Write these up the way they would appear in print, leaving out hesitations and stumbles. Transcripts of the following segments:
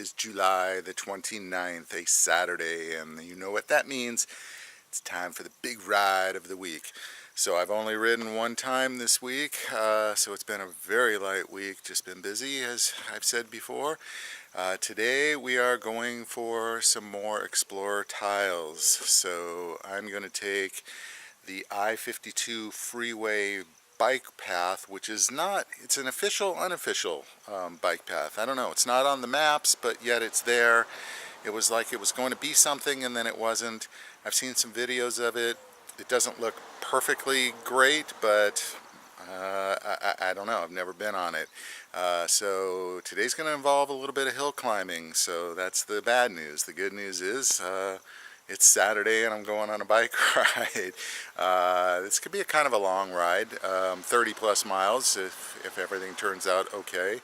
is July the 29th, a Saturday, and you know what that means. It's time for the big ride of the week. So I've only ridden one time this week, so it's been a very light week, just been busy as I've said before. Today we are going for some more Explorer tiles. So I'm going to take the I-52 freeway bike path, which is not, it's an official, unofficial bike path. I don't know, it's not on the maps, but yet it's there. It was like it was going to be something and then it wasn't. I've seen some videos of it. It doesn't look perfectly great, but I don't know, I've never been on it. So today's going to involve a little bit of hill climbing, so that's the bad news. The good news is it's Saturday and I'm going on a bike ride. This could be a kind of a long ride, 30 plus miles if everything turns out okay.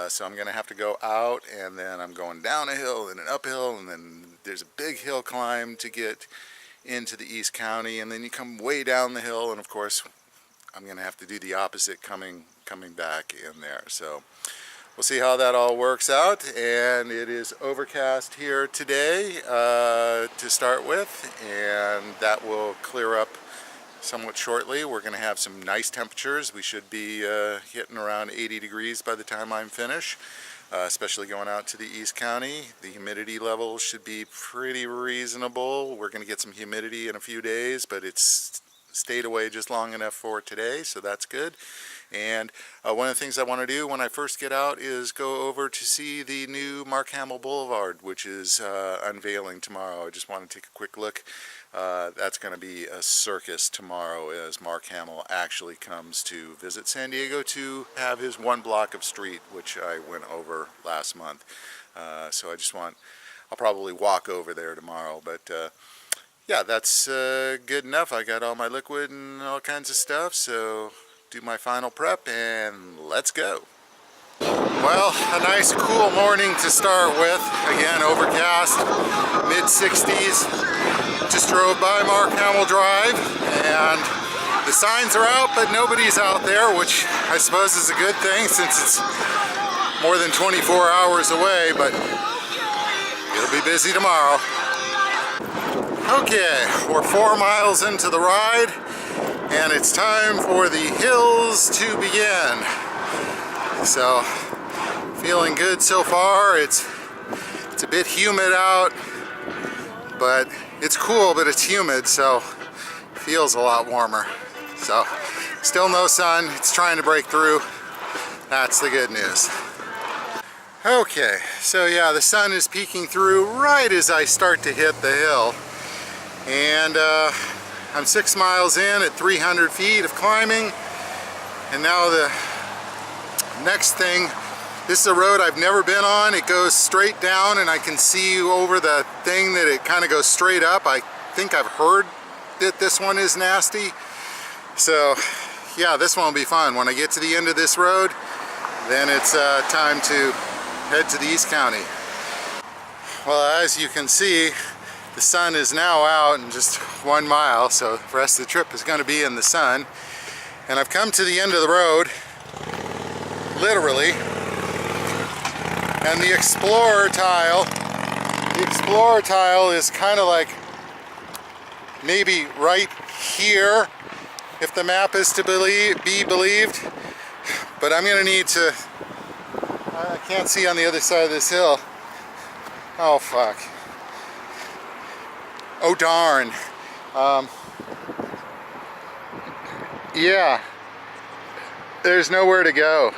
So I'm going to have to go out, and then I'm going down a hill and an uphill, and then there's a big hill climb to get into the East County, and then you come way down the hill, and of course I'm going to have to do the opposite coming back in there. So we'll see how that all works out. And it is overcast here today to start with, and that will clear up somewhat shortly. We're going to have some nice temperatures. We should be hitting around 80 degrees by the time I'm finished, especially going out to the East County. The humidity level should be pretty reasonable. We're going to get some humidity in a few days, but it's stayed away just long enough for today, so that's good. And one of the things I want to do when I first get out is go over to see the new Mark Hamill Boulevard, which is unveiling tomorrow. I just want to take a quick look. That's going to be a circus tomorrow as Mark Hamill actually comes to visit San Diego to have his one block of street, which I went over last month. So I'll probably walk over there tomorrow, but yeah, that's good enough. I got all my liquid and all kinds of stuff, so do my final prep and let's go. Well, a nice cool morning to start with. Again, overcast, mid-60s. Just drove by Mark Hamill Drive, and the signs are out, but nobody's out there, which I suppose is a good thing since it's more than 24 hours away, but it'll be busy tomorrow. Okay, we're 4 miles into the ride, and it's time for the hills to begin. So, feeling good so far. It's a bit humid out, but it's cool, but it's humid, so it feels a lot warmer. So, still no sun. It's trying to break through. That's the good news. Okay, so yeah, the sun is peeking through right as I start to hit the hill. And I'm 6 miles in at 300 feet of climbing. And now the next thing, this is a road I've never been on. It goes straight down, and I can see over the thing that it kind of goes straight up. I think I've heard that this one is nasty. So yeah, this one will be fun. When I get to the end of this road, then it's time to head to the East County. Well, as you can see, the sun is now out in just 1 mile, so the rest of the trip is going to be in the sun. And I've come to the end of the road, literally. And the Explorer tile is kind of like maybe right here, if the map is to be believed. But I'm going to need to, I can't see on the other side of this hill. Oh fuck. Oh darn. Yeah, there's nowhere to go.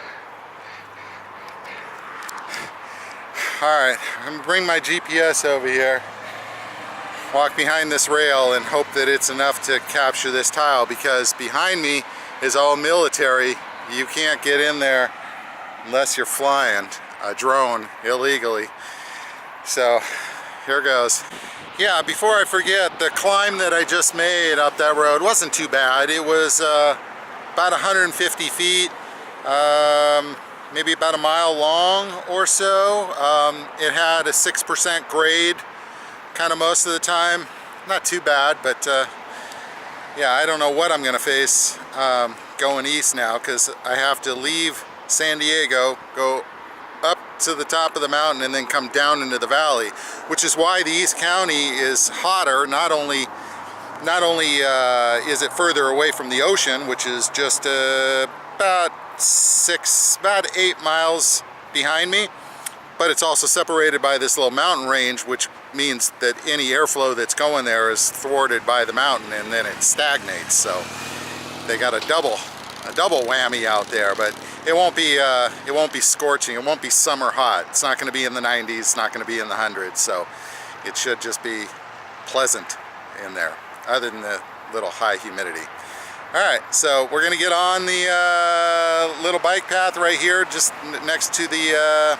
Alright, I'm gonna bring my GPS over here, walk behind this rail, and hope that it's enough to capture this tile, because behind me is all military. You can't get in there unless you're flying a drone illegally. So here goes. Yeah, before I forget, the climb that I just made up that road wasn't too bad. It was about 150 feet, maybe about a mile long or so. It had a 6% grade kind of most of the time. Not too bad, but yeah, I don't know what I'm going to face going east now, because I have to leave San Diego, go up to the top of the mountain and then come down into the valley, which is why the East County is hotter. Not only is it further away from the ocean, which is just about 8 miles behind me, but it's also separated by this little mountain range, which means that any airflow that's going there is thwarted by the mountain, and then it stagnates. So they got a double whammy out there. But it won't be scorching. It won't be summer hot. It's not going to be in the 90s. It's not going to be in the hundreds. So it should just be pleasant in there, other than the little high humidity. All right, so we're going to get on the little bike path right here, just next to the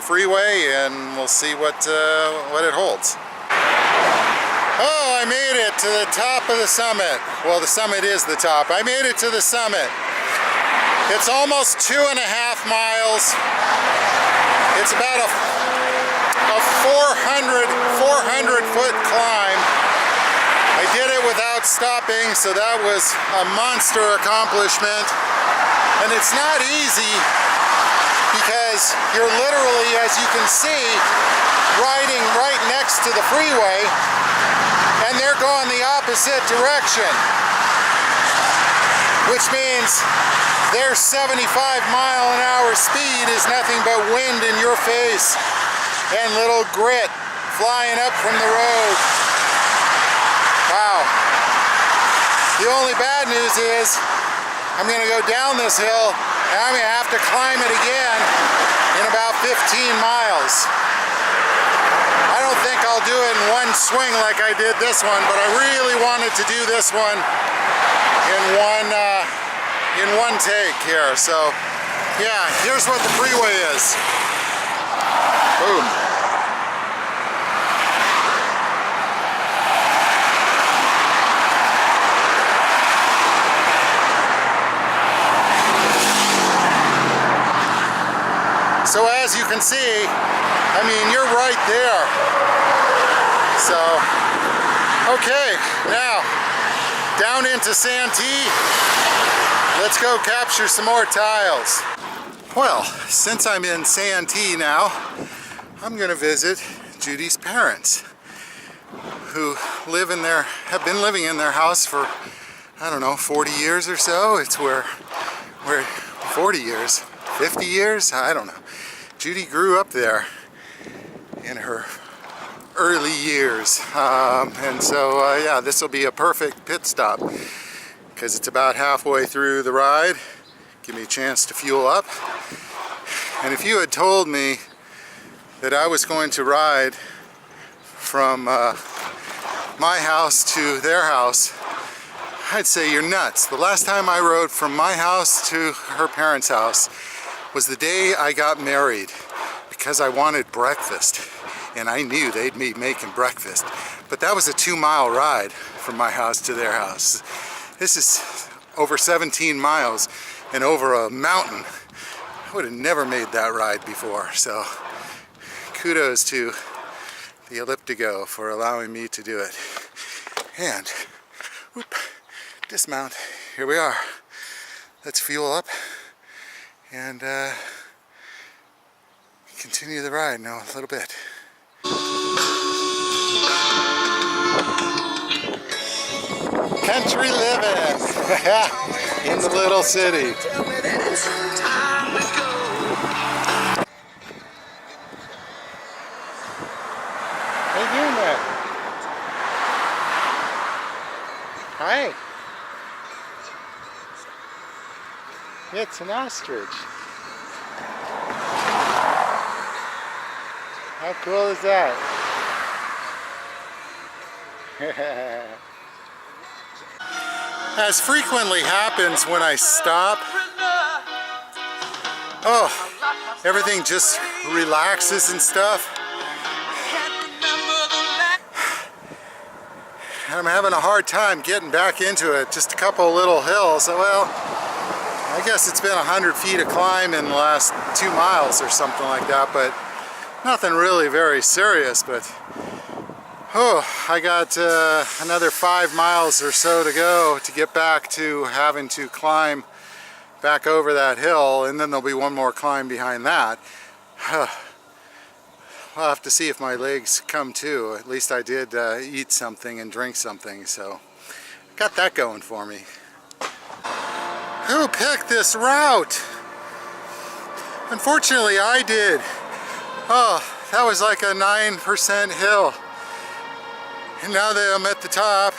freeway, and we'll see what it holds. Oh, I made it to the top of the summit. Well, the summit is the top. I made it to the summit. It's almost 2.5 miles. It's about a 400 foot climb. I did it without stopping, so that was a monster accomplishment. And it's not easy, because you're literally, as you can see, riding right next to the freeway, and they're going the opposite direction, which means their 75-mile-an-hour speed is nothing but wind in your face and little grit flying up from the road. Wow. The only bad news is I'm going to go down this hill, and I'm going to have to climb it again in about 15 miles. I don't think I'll do it in one swing like I did this one, but I really wanted to do this one in one take here. So yeah, here's what the freeway is. Boom. So as you can see, I mean, you're right there. So, okay, now down into Santee. Let's go capture some more tiles. Well, since I'm in Santee now, I'm gonna visit Judy's parents, who have been living in their house for, I don't know, 40 years or so. It's where 40 years, 50 years, I don't know. Judy grew up there in her early years, and so yeah, this will be a perfect pit stop, because it's about halfway through the ride. Give me a chance to fuel up. And if you had told me that I was going to ride from my house to their house, I'd say you're nuts. The last time I rode from my house to her parents' house was the day I got married, because I wanted breakfast, and I knew they'd be making breakfast. But that was a 2-mile ride from my house to their house. This is over 17 miles and over a mountain. I would have never made that ride before, so kudos to the Elliptigo for allowing me to do it. And whoop, dismount. Here we are. Let's fuel up and continue the ride now a little bit. Country living in the little city. How you doing there? Hi. It's an ostrich. How cool is that? As frequently happens when I stop, oh, everything just relaxes and stuff. And I'm having a hard time getting back into it. Just a couple little hills. Well, I guess it's been 100 feet of climb in the last 2 miles or something like that, but nothing really very serious. But oh, I got another 5 miles or so to go to get back to having to climb back over that hill, and then there'll be one more climb behind that. I'll have to see if my legs come to. At least I did eat something and drink something, so got that going for me. Who picked this route? Unfortunately, I did. Oh, that was like a 9% hill. And now that I'm at the top,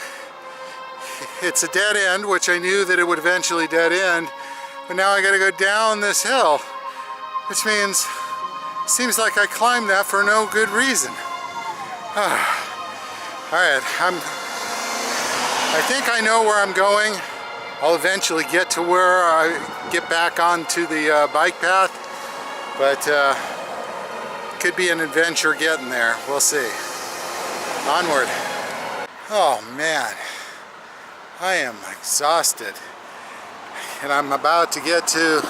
it's a dead end, which I knew that it would eventually dead end. But now I gotta go down this hill, which means, seems like I climbed that for no good reason. Alright, I think I know where I'm going. I'll eventually get to where I get back onto the bike path, but could be an adventure getting there. We'll see. Onward. Oh man, I am exhausted, and I'm about to get to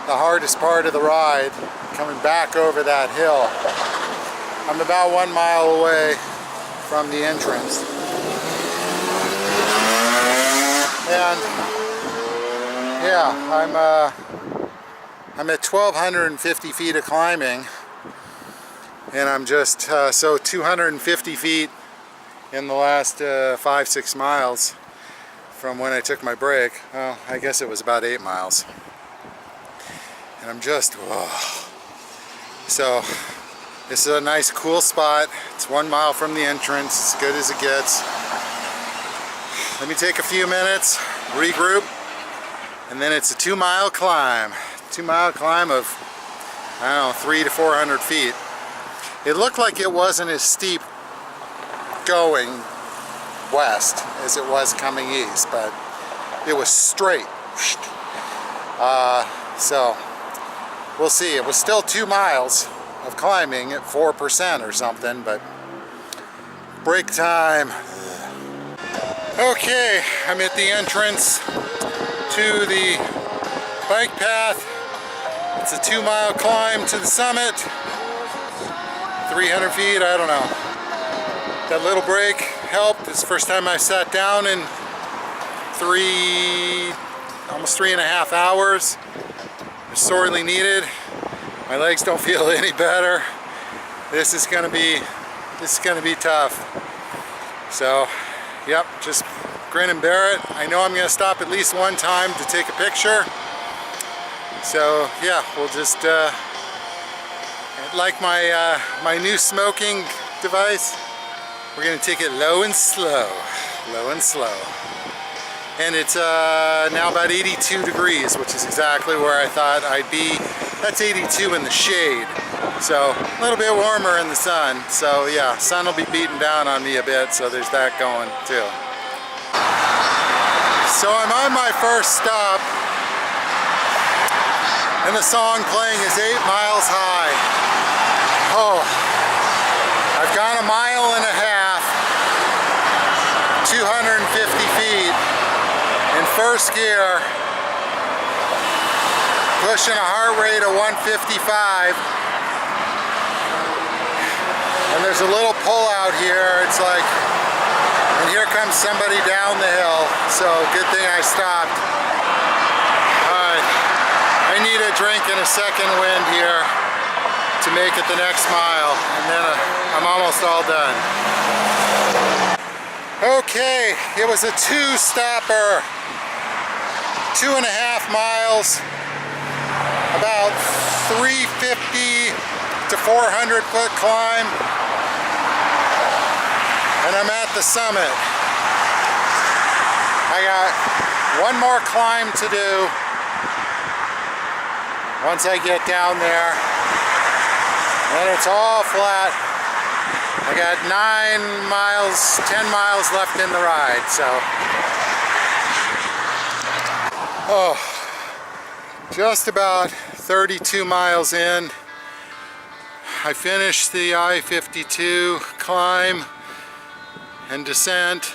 the hardest part of the ride, coming back over that hill. I'm about 1 mile away from the entrance. And yeah, I'm at 1,250 feet of climbing, and I'm just so 250 feet in the last 5-6 miles from when I took my break. Well, I guess it was about 8 miles. And I'm just, whoa. So this is a nice cool spot. It's 1 mile from the entrance, as good as it gets. Let me take a few minutes, regroup, and then it's a 2 mile climb. 2 mile climb of, I don't know, 300 to 400 feet. It looked like it wasn't as steep going west as it was coming east, but it was straight. So we'll see. It was still 2 miles of climbing at 4% or something, but break time. Okay, I'm at the entrance to the bike path. It's a 2 mile climb to the summit. 300 feet, I don't know. That little break helped. It's the first time I sat down in almost 3.5 hours. It's sorely needed. My legs don't feel any better. This is gonna be tough. So, yep, just grin and bear it. I know I'm gonna stop at least one time to take a picture. So yeah, we'll just like my new smoking device, we're gonna take it low and slow, and it's now about 82 degrees, which is exactly where I thought I'd be. That's 82 in the shade, so a little bit warmer in the sun. So yeah, sun will be beating down on me a bit, so there's that going too. So I'm on my first stop, and the song playing is 8 Miles High. Oh, I've gone 1.5 miles, 250 feet in first gear, pushing a heart rate of 155. And there's a little pull out here. It's like, and here comes somebody down the hill. So good thing I stopped. I need a drink and a second wind here to make it the next mile, and then I'm almost all done. Okay, it was a 2-stopper, 2.5 miles, about 350 to 400 foot climb, and I'm at the summit. I got one more climb to do once I get down there, and it's all flat. I got 9 miles, 10 miles left in the ride, so. Oh, just about 32 miles in. I finished the I-52 climb and descent.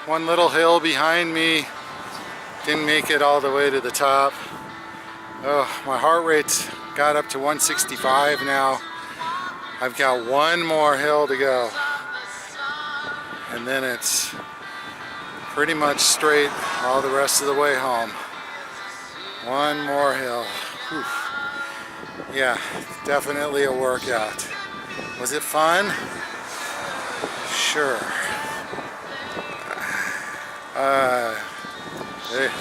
One little hill behind me. Didn't make it all the way to the top. Oh, my heart rate's got up to 165 now. I've got one more hill to go, and then it's pretty much straight all the rest of the way home. One more hill. Whew. Yeah, definitely a workout. Was it fun? Sure.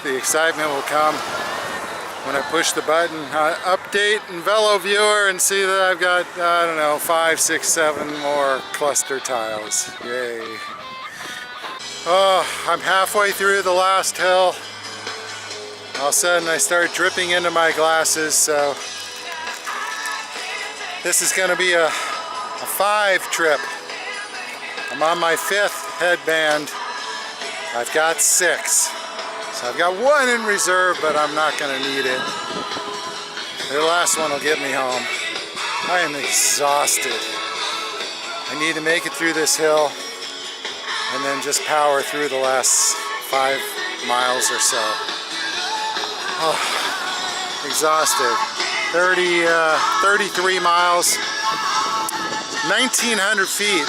The excitement will come when I push the button, update in VeloViewer, and see that I've got, I don't know, 5, 6, 7 more cluster tiles. Yay. Oh, I'm halfway through the last hill. All of a sudden I start dripping into my glasses, so this is going to be a 5 trip. I'm on my 5th headband. I've got 6. So I've got 1 in reserve, but I'm not going to need it. The last one will get me home. I am exhausted. I need to make it through this hill and then just power through the last 5 miles or so. Oh, exhausted. 33 miles, 1,900 feet.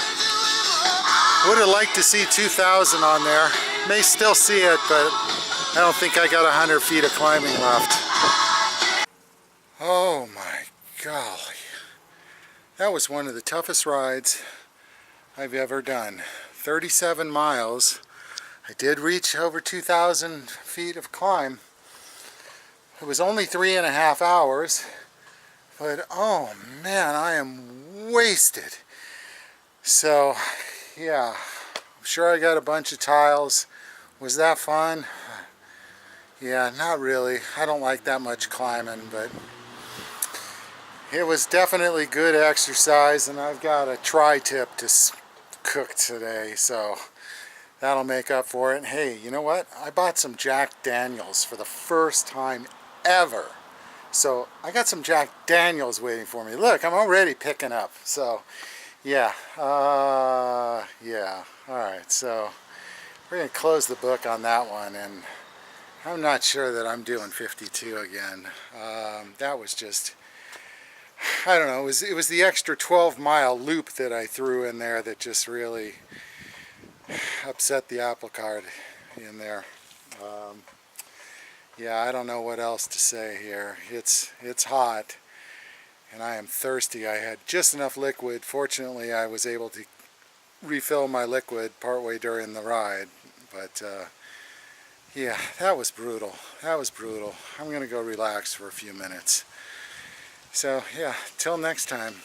Would have liked to see 2,000 on there. May still see it, but I don't think I got 100 feet of climbing left. Oh my golly. That was one of the toughest rides I've ever done. 37 miles. I did reach over 2,000 feet of climb. It was only 3.5 hours, but oh man, I am wasted. So yeah, I'm sure I got a bunch of tiles. Was that fun? Yeah, not really. I don't like that much climbing, but it was definitely good exercise, and I've got a tri-tip to cook today, so that'll make up for it. And hey, you know what? I bought some Jack Daniels for the first time ever. So I got some Jack Daniels waiting for me. Look, I'm already picking up. So yeah, yeah. All right, so we're gonna close the book on that one, and I'm not sure that I'm doing 52 again. That was just, I don't know, it was the extra 12-mile loop that I threw in there that just really upset the apple cart in there. Yeah, I don't know what else to say here. It's hot, and I am thirsty. I had just enough liquid. Fortunately, I was able to refill my liquid partway during the ride, but yeah, that was brutal. That was brutal. I'm gonna go relax for a few minutes. So yeah, till next time.